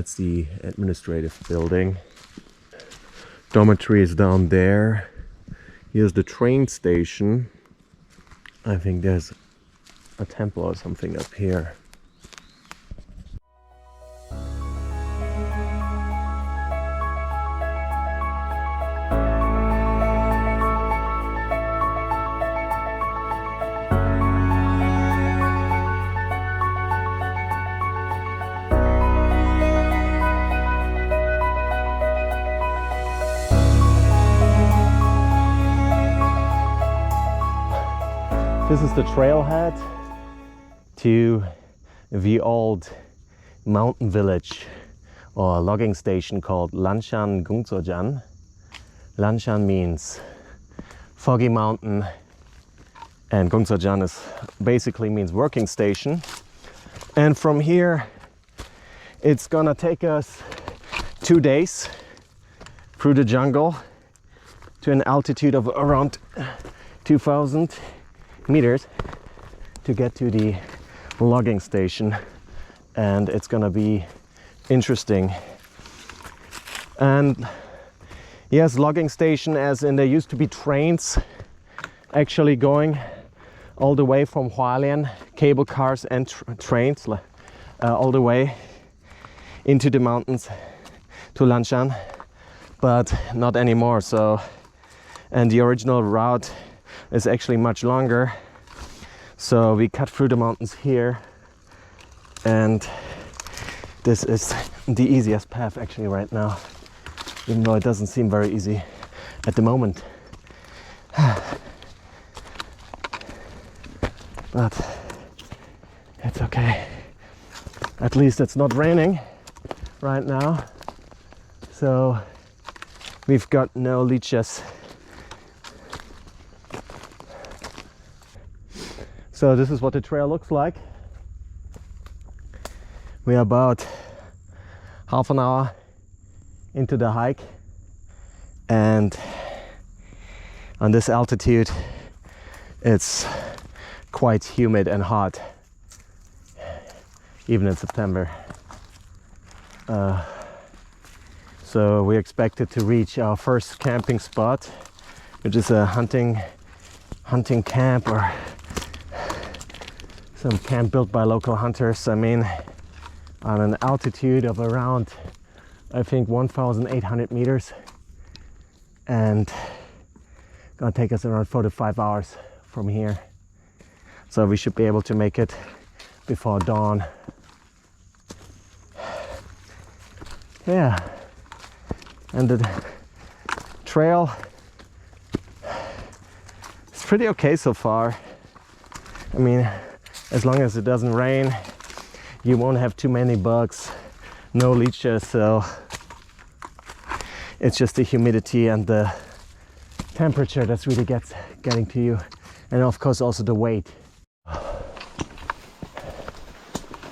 That's the administrative building. Dormitory is down there. Here's the train station. I think there's a temple or something up here. This is the trailhead to the old mountain village or logging station called Lanshan工作站. Lanshan means foggy mountain and 工作站 is basically means working station. And from here it's gonna take us 2 days through the jungle to an altitude of around 2,000 meters to get to the logging station, and it's gonna be interesting. And yes, logging station as in there used to be trains actually going all the way from Hualien, cable cars and trains all the way into the mountains to Lanshan, but not anymore. So, and the original route is actually much longer, so we cut through the mountains here, and this is the easiest path actually right now, even though it doesn't seem very easy at the moment. But it's okay, at least it's not raining right now, so we've got no leeches. So this is what the trail looks like. We are about half an hour into the hike, and on this altitude it's quite humid and hot, even in September. So we expected to reach our first camping spot, which is a hunting camp, or some camp built by local hunters. I mean, on an altitude of around, I think, 1,800 meters, and gonna take us around 4 to 5 hours from here. So we should be able to make it before dawn. Yeah, and the trail is pretty okay so far. I mean, as long as it doesn't rain, you won't have too many bugs, no leeches, so it's just the humidity and the temperature that's really getting to you, and of course also the weight.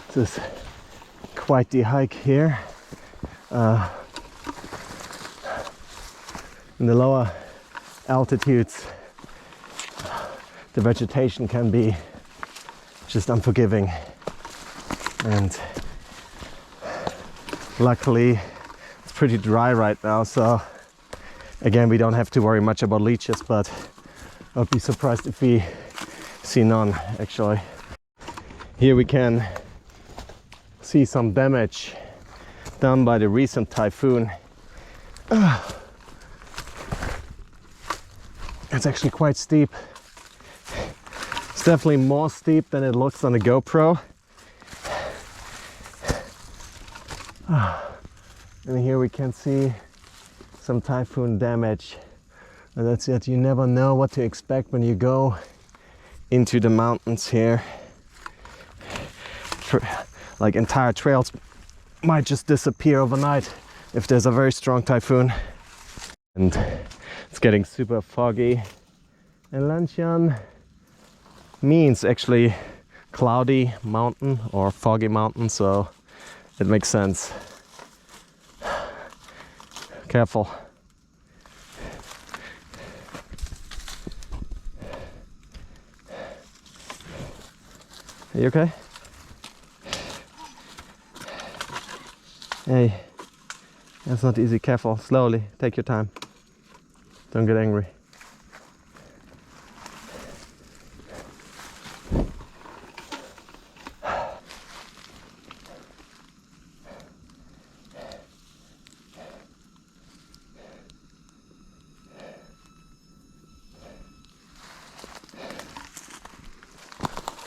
This is quite the hike here. In the lower altitudes, the vegetation can be just unforgiving, and luckily it's pretty dry right now, so again we don't have to worry much about leeches, but I'd be surprised if we see none actually. Here we can see some damage done by the recent typhoon. It's actually quite steep. It's definitely more steep than it looks on the GoPro. And here we can see some typhoon damage. And that's it. You never know what to expect when you go into the mountains here. Like entire trails might just disappear overnight if there's a very strong typhoon. And it's getting super foggy. And Lanshan means actually cloudy mountain or foggy mountain, so it makes sense. Careful. Are you okay? Hey, that's not easy. Careful, slowly, take your time. Don't get angry.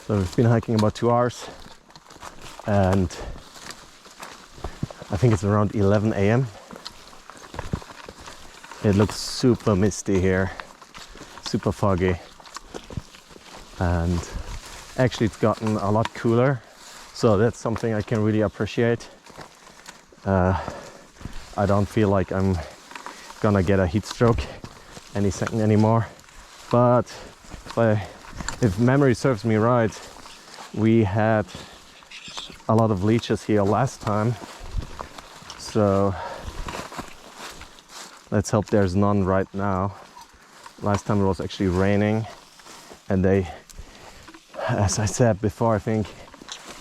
So we've been hiking about 2 hours, and I think it's around 11 a.m. It looks super misty here, super foggy, and actually it's gotten a lot cooler, so that's something I can really appreciate. I don't feel like I'm gonna get a heat stroke any second anymore, but if memory serves me right, we had a lot of leeches here last time, so let's hope there's none right now. Last time it was actually raining, and they, as I said before, I think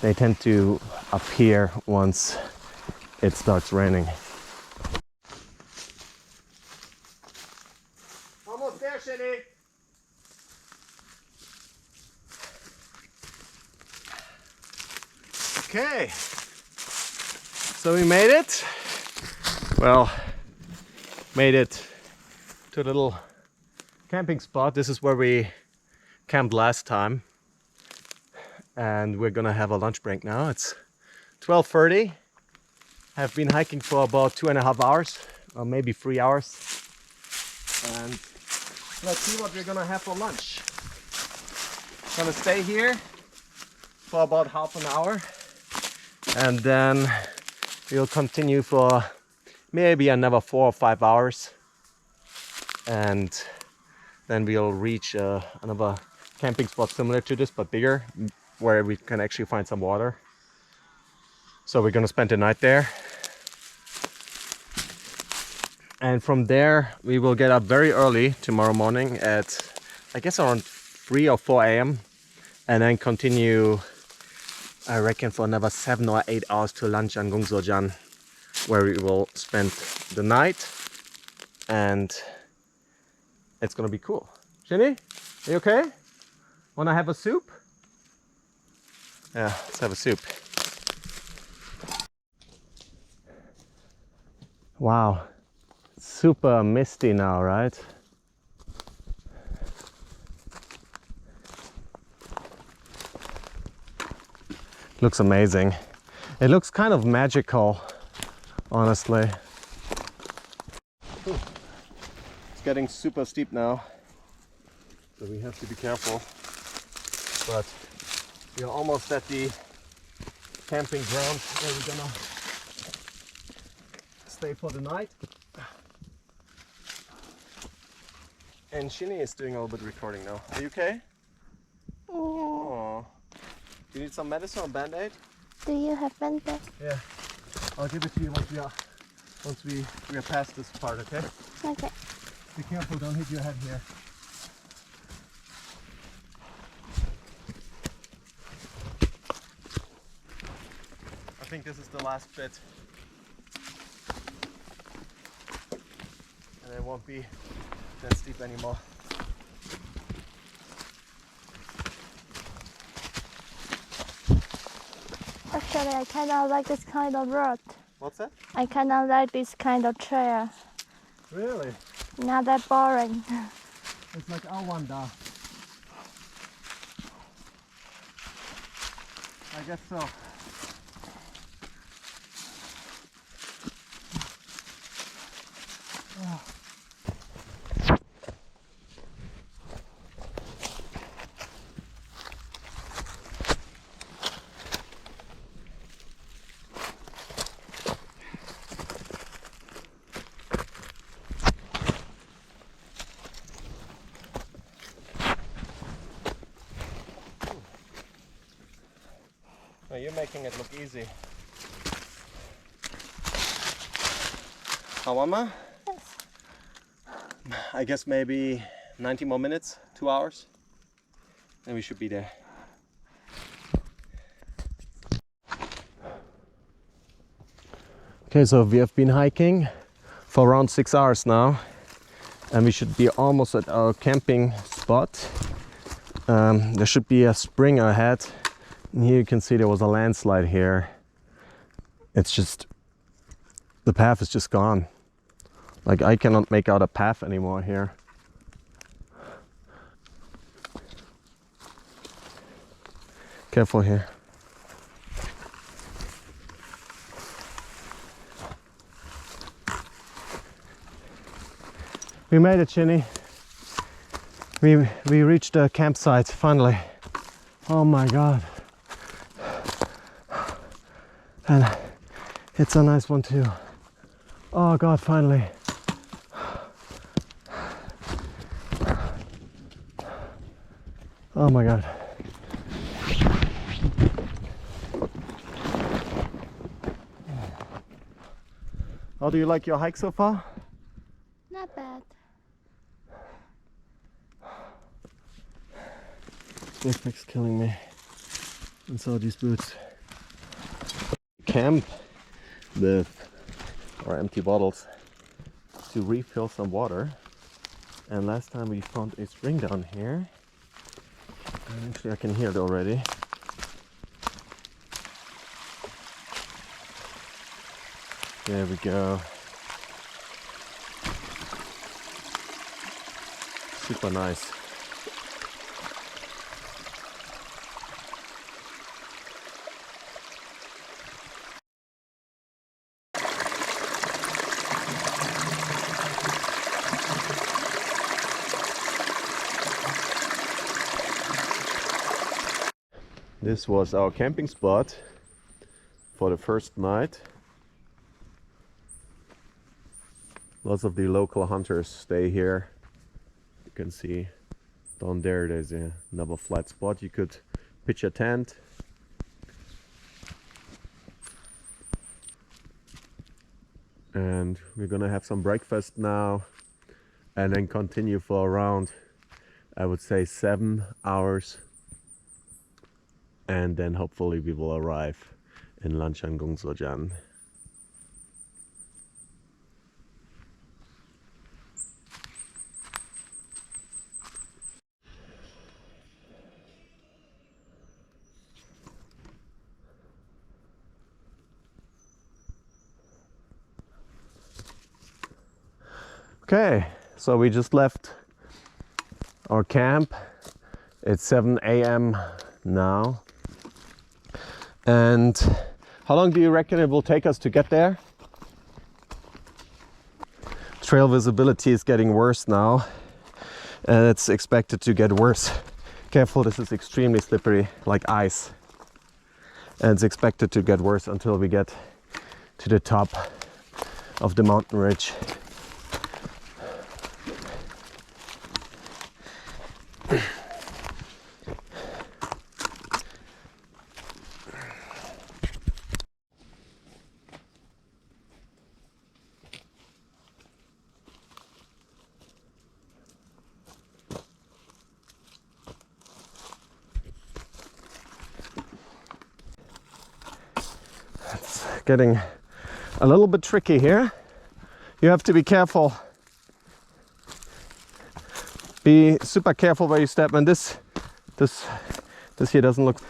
they tend to appear once it starts raining. Almost there, Shinny. Okay, so we made it. Well, made it to a little camping spot. This is where we camped last time, and we're gonna have a lunch break now. It's 12:30. Have been hiking for about 2.5 hours, or maybe 3 hours, and let's see what we're gonna have for lunch. Gonna stay here for about half an hour, and then we'll continue for maybe another 4 or 5 hours, and then we'll reach another camping spot similar to this but bigger, where we can actually find some water. So we're gonna spend the night there, and from there we will get up very early tomorrow morning at, I guess, around 3 or 4 a.m. and then continue, I reckon, for another 7 or 8 hours to Lanshan, where we will spend the night, and it's gonna be cool. Jenny, are you okay? Wanna have a soup? Yeah, let's have a soup. Wow, super misty now, right? Looks amazing. It looks kind of magical, honestly. Ooh. It's getting super steep now, so we have to be careful. But we are almost at the camping ground where we're gonna stay for the night. And Shinny is doing a little bit of recording now. Are you okay? Oh. Do you need some medicine or band-aid? Do you have band-aid? Yeah. I'll give it to you once we are past this part, okay? Okay. Be careful, don't hit your head here. I think this is the last bit. And it won't be that steep anymore. Actually, I kind of like this kind of road. What's that? I kind of like this kind of trail. Really? Not that boring. It's like Awanda. I guess so. Oh. Oh, you're making it look easy. Hawama? Yes. I guess maybe 90 more minutes, 2 hours, and we should be there. Okay, so we have been hiking for around 6 hours now, and we should be almost at our camping spot. There should be a spring ahead, and here you can see there was a landslide here. It's just, the path is just gone. Like, I cannot make out a path anymore here. Careful here. We made it, Chinny. We reached the campsite finally. Oh my god. And it's a nice one too. Oh god, finally. Oh my god. How do you like your hike so far? Not bad. Backpack's killing me. And so these boots. Camp with our empty bottles to refill some water. And last time we found a spring down here. And actually I can hear it already. There we go. Super nice. This was our camping spot for the first night. Lots of the local hunters stay here. You can see down there there's another flat spot. You could pitch a tent. And we're gonna have some breakfast now and then continue for around, I would say, 7 hours. And then hopefully we will arrive in Lanshan工作站. Okay, so we just left our camp. It's 7 a.m. now. And how long do you reckon it will take us to get there? Trail visibility is getting worse now, and it's expected to get worse. Careful, this is extremely slippery, like ice. And it's expected to get worse until we get to the top of the mountain ridge. Getting a little bit tricky here. You have to be careful. Be super careful where you step, and this here doesn't look.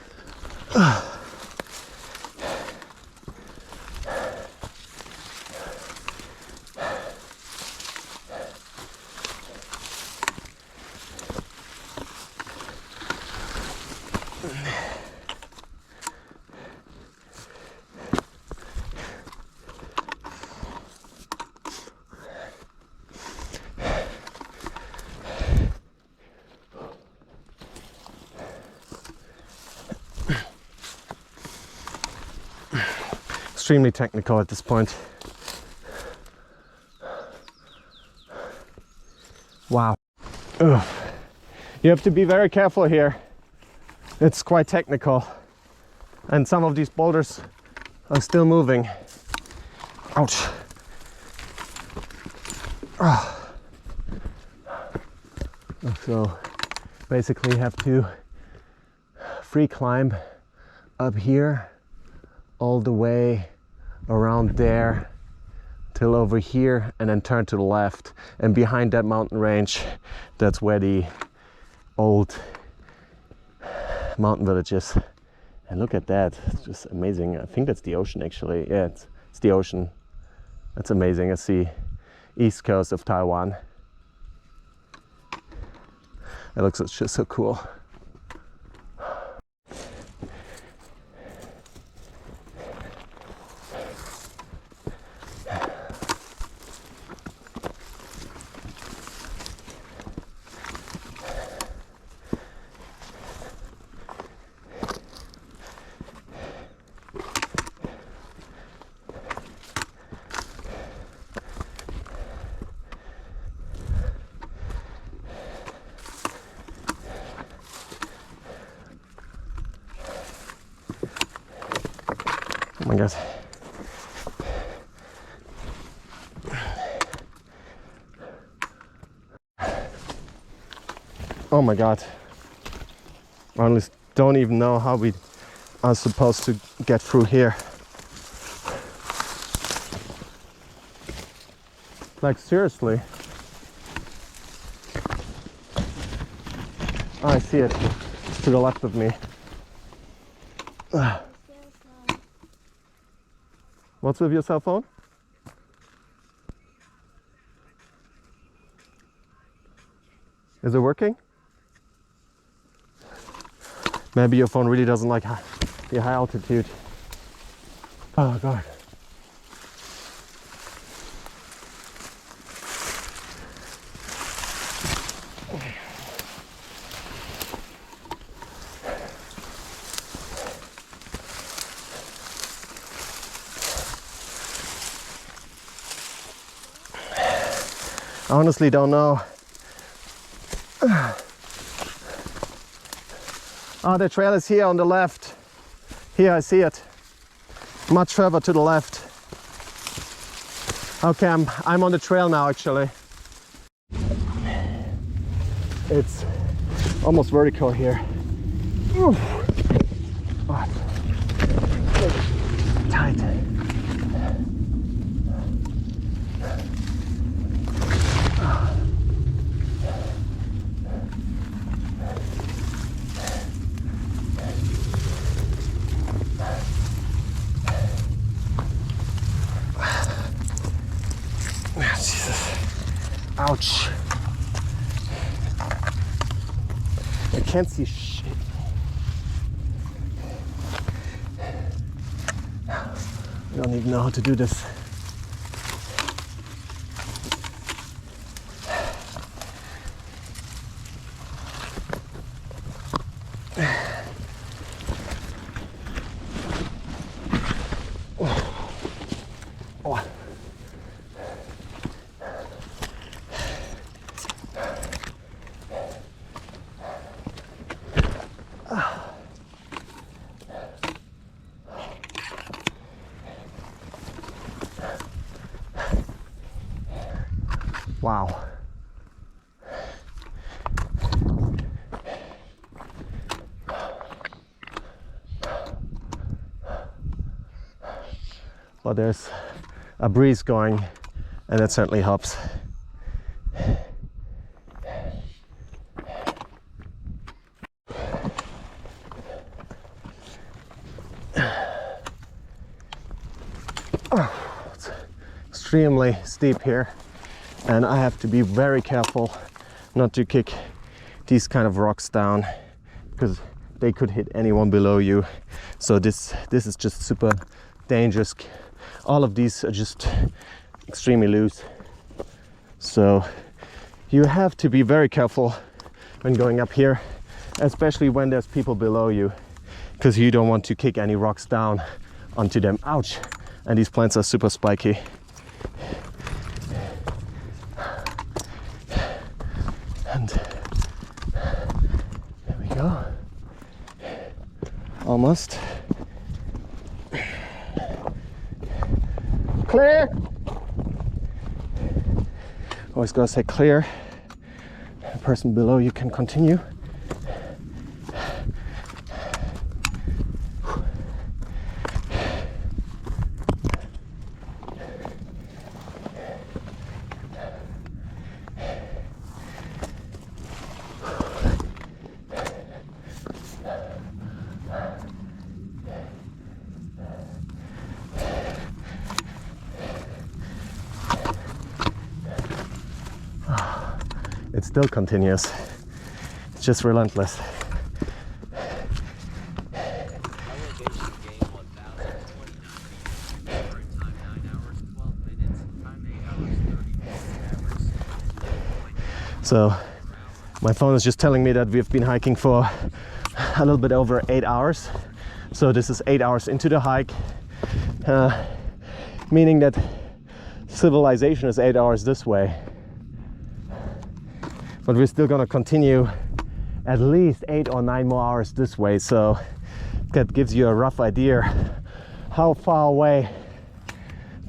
Extremely technical at this point. Wow. Ugh. You have to be very careful here. It's quite technical. And some of these boulders are still moving. Ouch. So basically you have to free climb up here all the way around there till over here and then turn to the left. And behind that mountain range, that's where the old mountain village is. And look at that, it's just amazing. I think that's the ocean actually. Yeah, it's the ocean. That's amazing. It's the east coast of Taiwan. It looks just so cool. Oh my God. Oh my God. I honestly don't even know how we are supposed to get through here. Like seriously. Oh, I see it. It's to the left of me. What's with your cell phone? Is it working? Maybe your phone really doesn't like the high altitude. Oh God. I honestly don't know. Oh, the trail is here on the left. Here, I see it. Much further to the left. Okay, I'm on the trail now actually. It's almost vertical here. Oof. Oh, tight. Ouch. I can't see shit. I don't even know how to do this. Wow. Well, there's a breeze going, and it certainly helps. It's extremely steep here. And I have to be very careful not to kick these kind of rocks down because they could hit anyone below you. So this is just super dangerous. All of these are just extremely loose. So you have to be very careful when going up here, especially when there's people below you, because you don't want to kick any rocks down onto them. Ouch! And these plants are super spiky. And there we go. Almost. Clear! Always gotta say clear. The person below you can continue. it still continues. It's just relentless. So my phone is just telling me that we've been hiking for a little bit over 8 hours. So this is 8 hours into the hike, meaning that civilization is 8 hours this way. But we're still gonna continue at least 8 or 9 more hours this way. So that gives you a rough idea how far away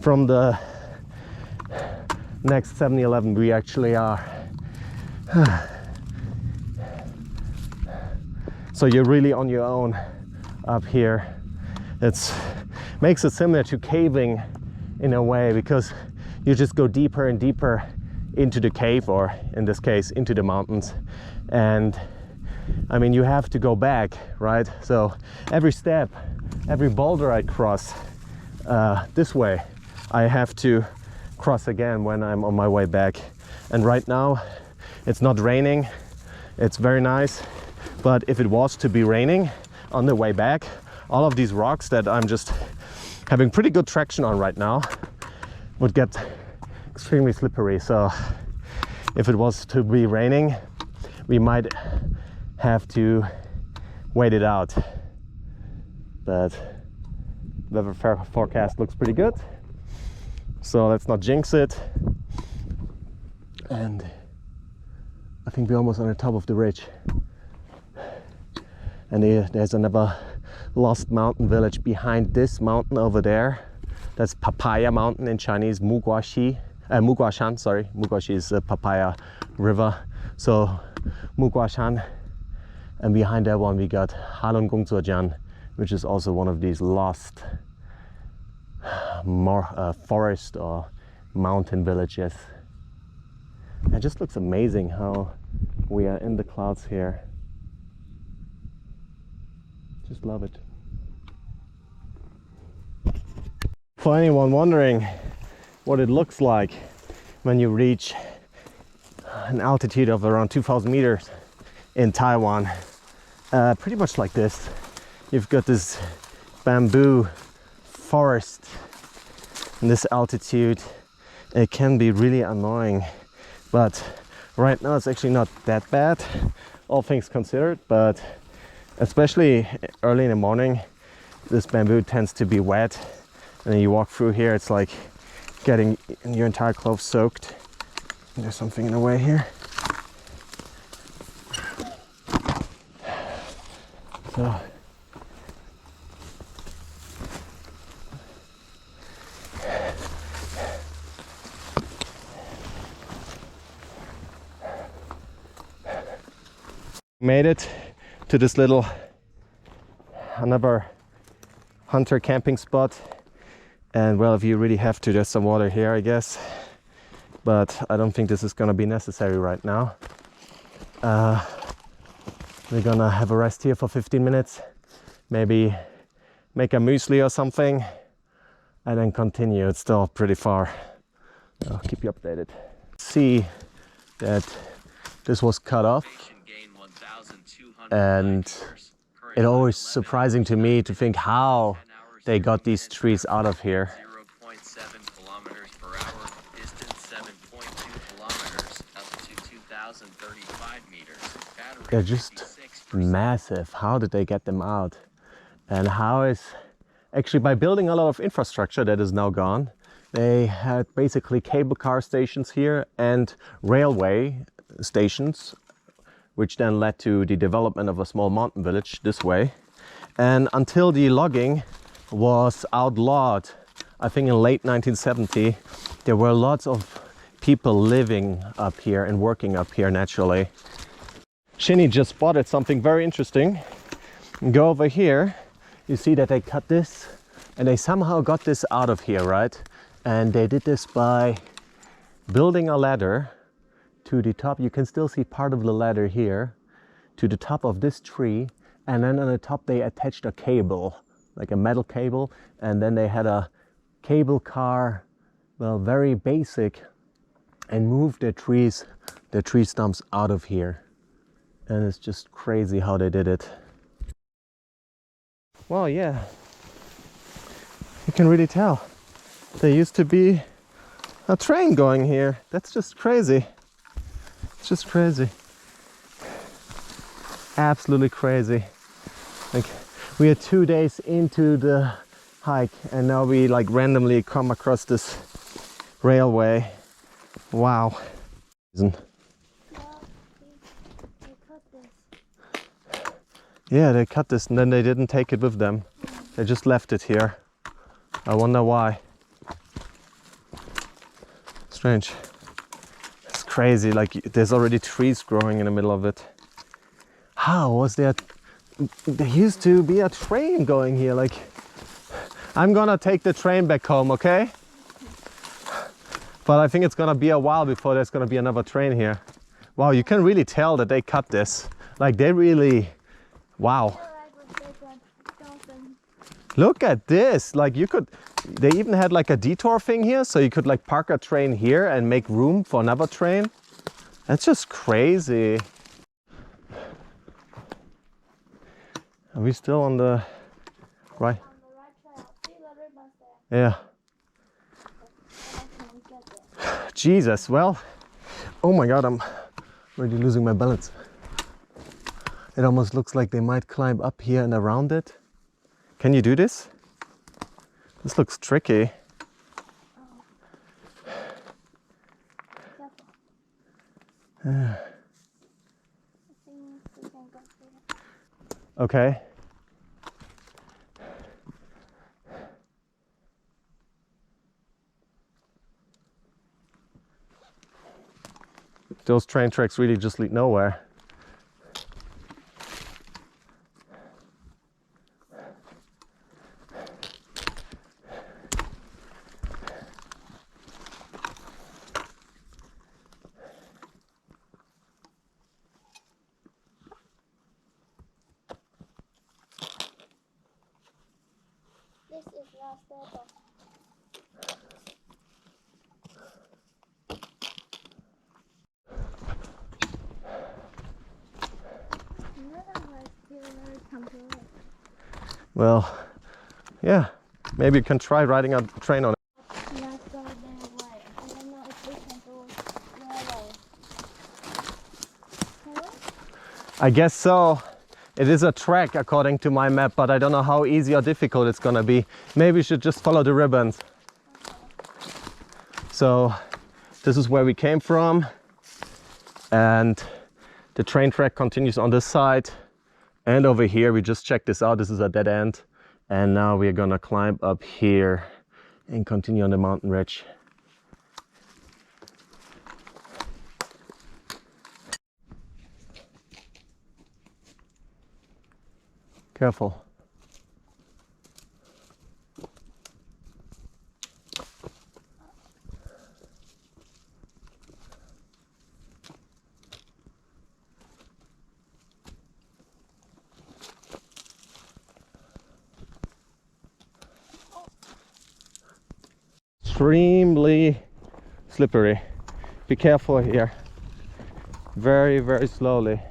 from the next 7-Eleven we actually are. So you're really on your own up here. It makes it similar to caving in a way, because you just go deeper and deeper into the cave, or in this case into the mountains. And I mean, you have to go back, right? So every step, every boulder I cross this way, I have to cross again when I'm on my way back. And right now it's not raining, it's very nice. But if it was to be raining on the way back, all of these rocks that I'm just having pretty good traction on right now would get extremely slippery. So if it was to be raining, we might have to wait it out. But the weather forecast looks pretty good, so let's not jinx it. And I think we're almost on the top of the ridge. And there's another lost mountain village behind this mountain over there. That's Papaya Mountain in Chinese, Muguaxi. Muguashan, sorry. Muguaxi is the Papaya River. So Muguashan. And behind that one we got Halong Gongzuojian, which is also one of these lost forest or mountain villages. It just looks amazing how we are in the clouds here. Just love it. For anyone wondering what it looks like when you reach an altitude of around 2,000 meters in Taiwan, pretty much like this. You've got this bamboo forest in this altitude. It can be really annoying, but right now it's actually not that bad, all things considered. But especially early in the morning, this bamboo tends to be wet, and then you walk through here, it's like getting your entire clothes soaked. There's something in the way here. So made it to this little another hunter camping spot. And well, if you really have to, there's some water here, I guess, but I don't think this is gonna be necessary right now. We're gonna have a rest here for 15 minutes, maybe make a muesli or something, and then continue. It's still pretty far. I'll keep you updated. See that this was cut off, and it's always surprising to me to think how they got these trees out of here. 0.7 kilometers per hour, distance 7.2 kilometers, altitude 2,035 meters. They're just massive. How did they get them out? And how is actually by building a lot of infrastructure that is now gone. They had basically cable car stations here and railway stations, which then led to the development of a small mountain village this way. And until the logging was outlawed, I think in late 1970, there were lots of people living up here and working up here naturally. Shinny just spotted something very interesting. Go over here, you see that they cut this and they somehow got this out of here, right? And they did this by building a ladder to the top. You can still see part of the ladder here to the top of this tree, and then on the top they attached a cable, like a metal cable, and then they had a cable car, well, very basic and move their tree stumps out of here. And it's just crazy how they did it. Well, yeah, you can really tell there used to be a train going here. That's just crazy. It's just crazy. Absolutely crazy. Like, we are 2 days into the hike and now we like randomly come across this railway. Wow. Well, they cut this. Yeah, they cut this and then they didn't take it with them. They just left it here. I wonder why. Strange. It's crazy, like there's already trees growing in the middle of it. How was there? There used to be a train going here. Like, I'm gonna take the train back home, okay? But I think it's gonna be a while before there's gonna be another train here. Wow, you can really tell that they cut this. Like they really, wow. Look at this, like you could, they even had like a detour thing here, so you could like park a train here and make room for another train. That's just crazy. Are we still on the right? Yeah. Jesus, well, oh my God, I'm already losing my balance. It almost looks like they might climb up here and around it. Can you do this? This looks tricky. Okay. Those train tracks really just lead nowhere. This is last level. Well, yeah, maybe you can try riding a train on it. Let's go their way. I don't know if we can go their way. Can we? I guess so. It is a track according to my map, but I don't know how easy or difficult it's gonna be. Maybe we should just follow the ribbons. So this is where we came from, and the train track continues on this side. And over here, we just checked this out. This is a dead end. And now we're gonna climb up here and continue on the mountain ridge. Careful. Extremely slippery. Be careful here. Very, very slowly.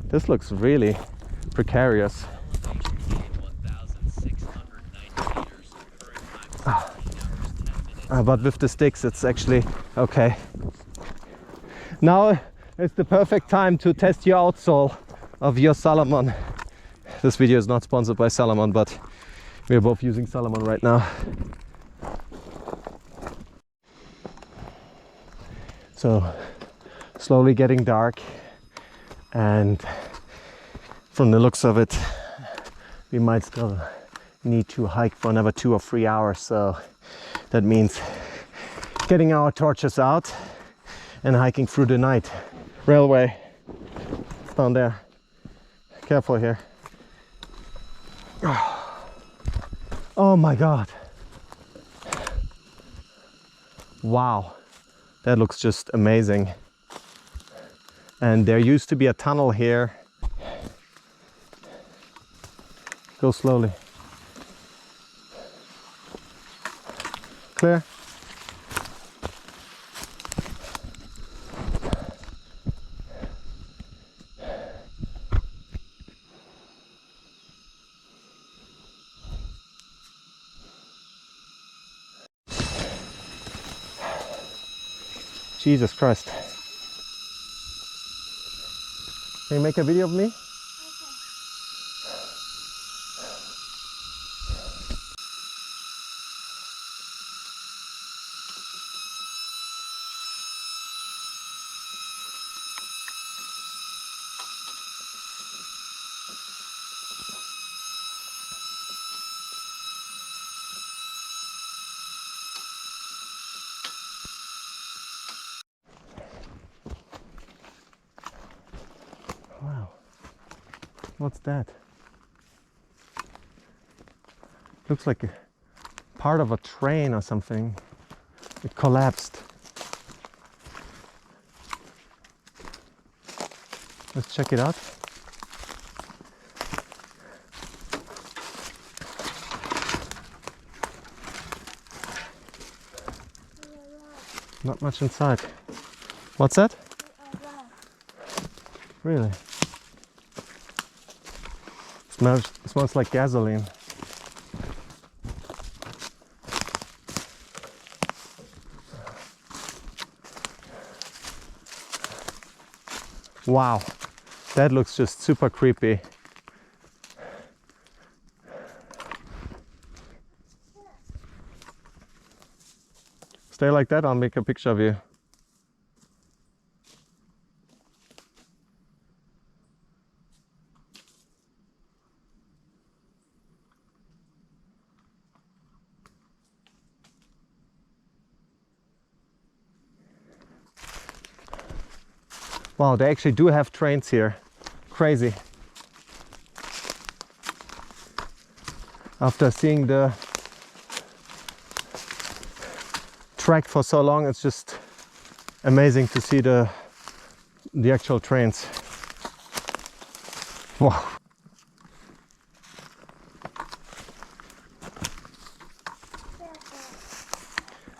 This looks really precarious. 1,690 meters. Current time is 16 hours, 10 minutes. But with the sticks, it's actually okay. Now it's the perfect time to test your outsole of your Salomon. This video is not sponsored by Salomon, but we're both using Salomon right now. So slowly getting dark, and from the looks of it, we might still need to hike for another 2 or 3 hours. So that means getting our torches out and hiking through the night. Railway, it's down there. Careful here. Oh my God. Wow. That looks just amazing. And there used to be a tunnel here. Go slowly. Clear. Jesus Christ. Can you make a video of me? Wow. What's that? Looks like a part of a train or something. It collapsed. Let's check it out. Not much inside. What's that? Really? Smells like gasoline. Wow, that looks just super creepy. Stay like that, I'll make a picture of you. Wow, they actually do have trains here. Crazy. After seeing the track for so long, it's just amazing to see the actual trains. Wow.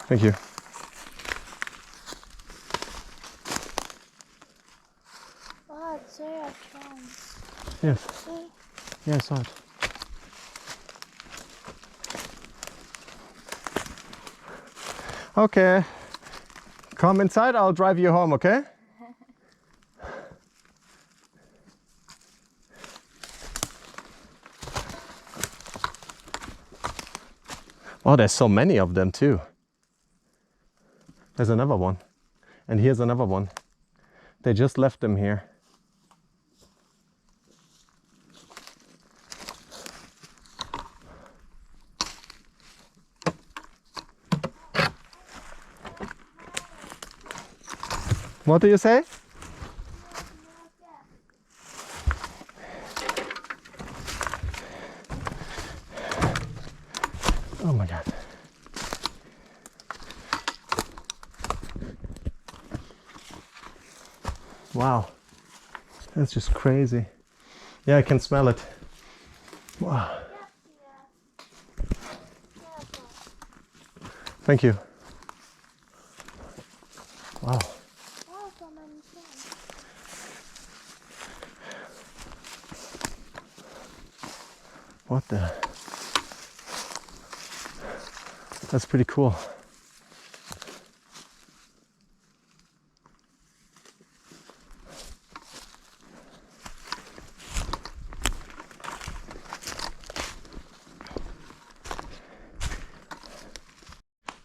Thank you. Wow, it's Surreal trains. Yes. See? Yeah, I saw it. Okay. Come inside, I'll drive you home, okay? Oh, there's so many of them too. There's another one. And here's another one. They just left them here. What do you say? Oh my God. Wow. That's just crazy. Yeah, I can smell it. Wow. Thank you. Wow. What the? That's pretty cool.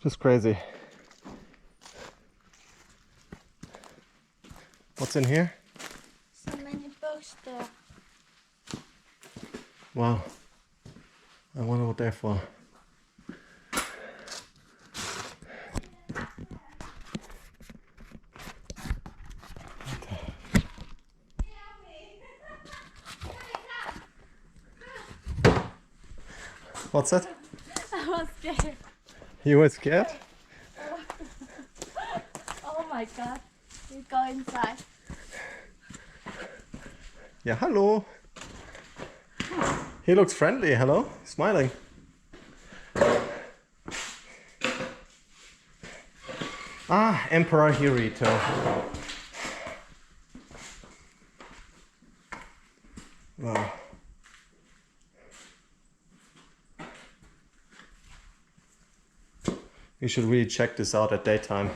Just crazy. What's in here? So many books there. Wow. I wonder what they're for. What's that? I was scared. You were scared? Oh my God. You go inside. Yeah, hello. He looks friendly, hello? Smiling. Ah, Emperor Hirohito. Wow. You should really check this out at daytime.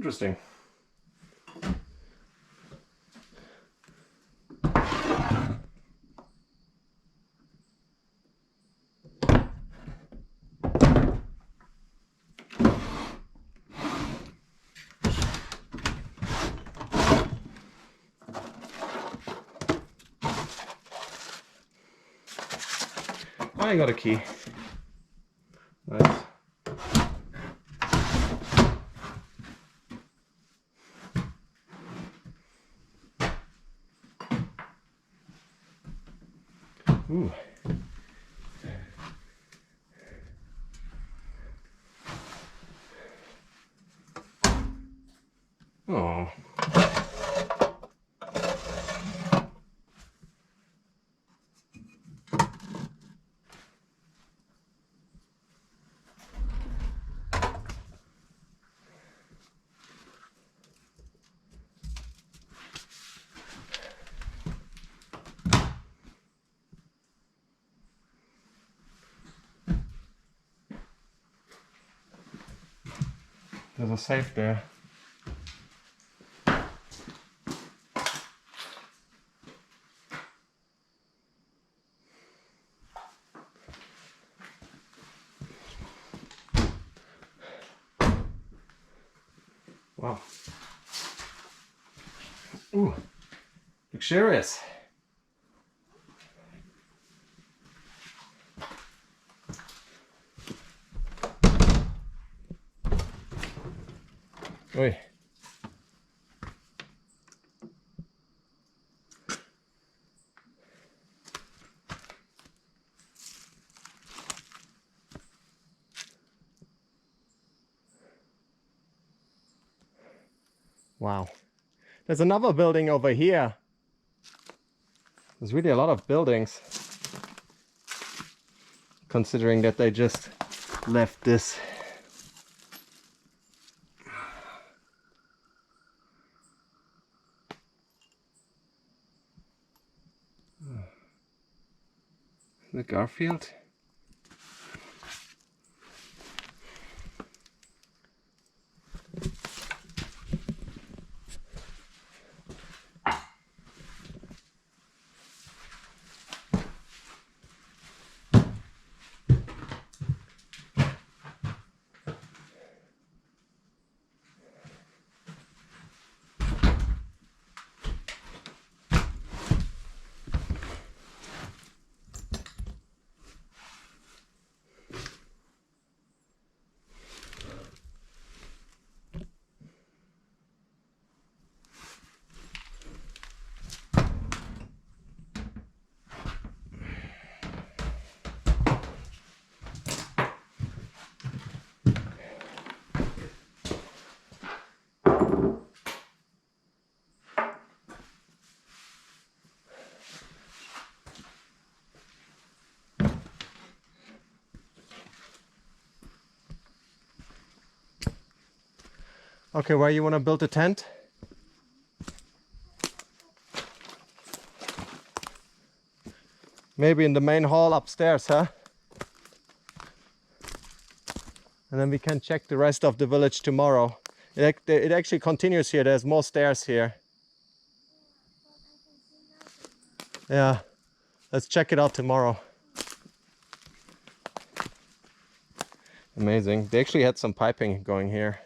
Interesting. I got a key. Nice. Ooh. Oh. There's a safe there. Wow. Ooh, luxurious. Oi. Wow. There's another building over here. There's really a lot of buildings. Considering that they just left this. The Garfield. Okay, where you want to build a tent? Maybe in the main hall upstairs, huh? And then we can check the rest of the village tomorrow. It actually continues here. There's more stairs here. Yeah, let's check it out tomorrow. Amazing. They actually had some piping going here.